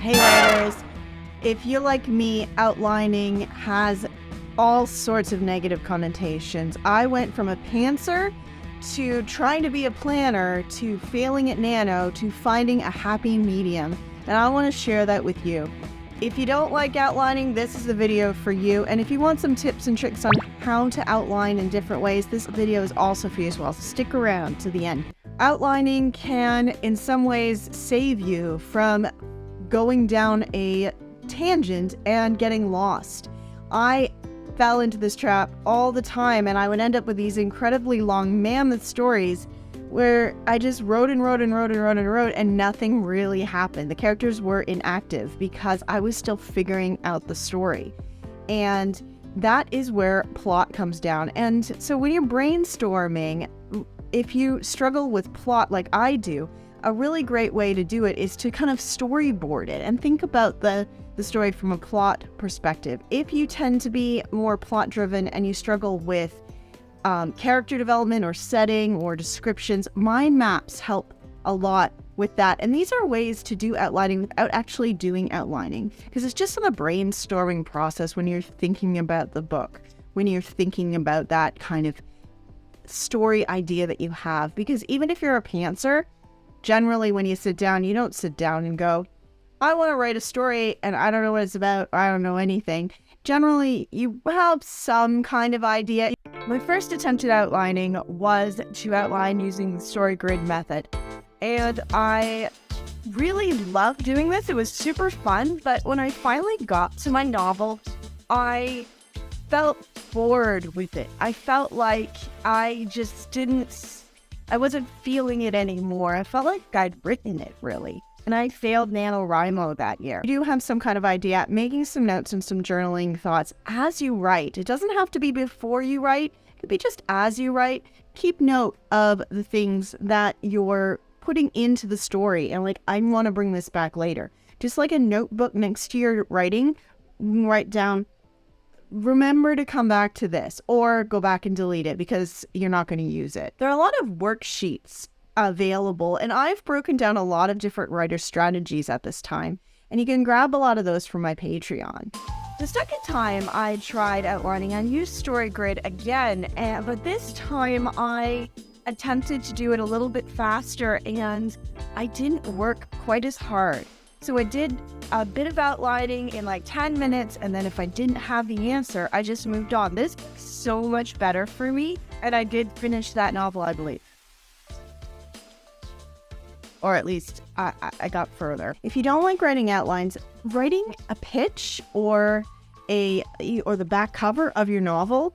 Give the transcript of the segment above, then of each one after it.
Hey writers, if you're like me, outlining has all sorts of negative connotations. I went from a pantser to trying to be a planner to failing at nano to finding a happy medium, and I want to share that with you. If you don't like outlining, this is the video for you, and if you want some tips and tricks on how to outline in different ways, this video is also for you as well, so stick around to the end. Outlining can, in some ways, save you from going down a tangent and getting lost. I fell into this trap all the time, and I would end up with these incredibly long mammoth stories where I just wrote and nothing really happened. The characters were inactive because I was still figuring out the story. And that is where plot comes down. And so when you're brainstorming, if you struggle with plot like I do, a really great way to do it is to kind of storyboard it and think about the story from a plot perspective. If you tend to be more plot driven and you struggle with character development or setting or descriptions, mind maps help a lot with that. And these are ways to do outlining without actually doing outlining, because it's just a brainstorming process when you're thinking about the book, when you're thinking about that kind of story idea that you have. Because even if you're a pantser, generally when you sit down, you don't sit down and go, I want to write a story and I don't know what it's about, I don't know anything. Generally, you have some kind of idea. My first attempt at outlining was to outline using the StoryGrid method. And I really loved doing this. It was super fun, but when I finally got to my novel, I felt bored with it. I felt like I wasn't feeling it anymore. I felt like I'd written it, really. And I failed NaNoWriMo that year. You do have some kind of idea, making some notes and some journaling thoughts as you write. It doesn't have to be before you write. It could be just as you write. Keep note of the things that you're putting into the story. And like, I want to bring this back later. Just like a notebook next to your writing, write down, remember to come back to this, or go back and delete it because you're not going to use it. There are a lot of worksheets available, and I've broken down a lot of different writer strategies at this time, and you can grab a lot of those from my Patreon. The second time I tried outlining, I used StoryGrid again, but this time I attempted to do it a little bit faster, and I didn't work quite as hard. So I did a bit of outlining in like 10 minutes, and then if I didn't have the answer, I just moved on. This was so much better for me, and I did finish that novel, I believe. Or at least I got further. If you don't like writing outlines, writing a pitch or the back cover of your novel,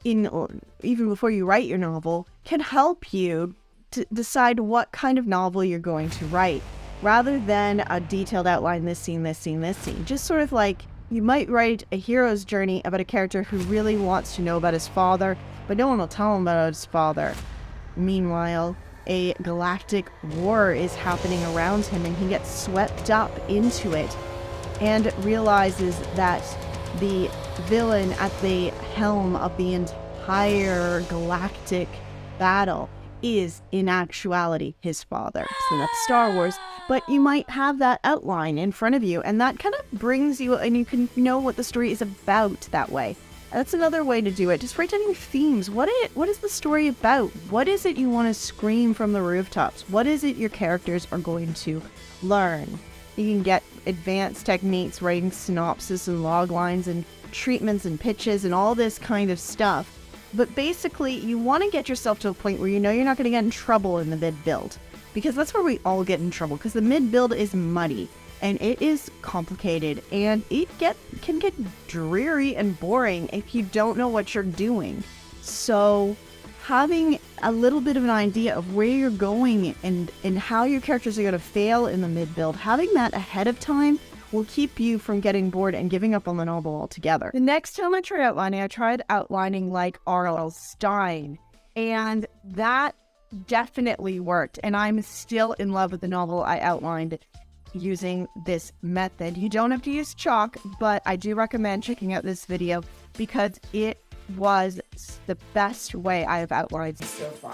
even before you write your novel, can help you to decide what kind of novel you're going to write, rather than a detailed outline, this scene, this scene, this scene. Just sort of like you might write a hero's journey about a character who really wants to know about his father, but no one will tell him about his father. Meanwhile, a galactic war is happening around him, and he gets swept up into it and realizes that the villain at the helm of the entire galactic battle is in actuality his father. So that's Star Wars, but you might have that outline in front of you, and that kind of brings you, and you can know what the story is about that way. That's another way to do it. Just write down your themes. What is the story about? What is it you want to scream from the rooftops? What is it your characters are going to learn? You can get advanced techniques, writing synopsis and log lines and treatments and pitches and all this kind of stuff. But basically, you want to get yourself to a point where you know you're not going to get in trouble in the mid-build. Because that's where we all get in trouble, because the mid-build is muddy. And it is complicated, and it can get dreary and boring if you don't know what you're doing. So having a little bit of an idea of where you're going and how your characters are going to fail in the mid-build, having that ahead of time will keep you from getting bored and giving up on the novel altogether. The next time I tried outlining like R.L. Stine, and that definitely worked. And I'm still in love with the novel I outlined using this method. You don't have to use chalk, but I do recommend checking out this video because it was the best way I have outlined so far.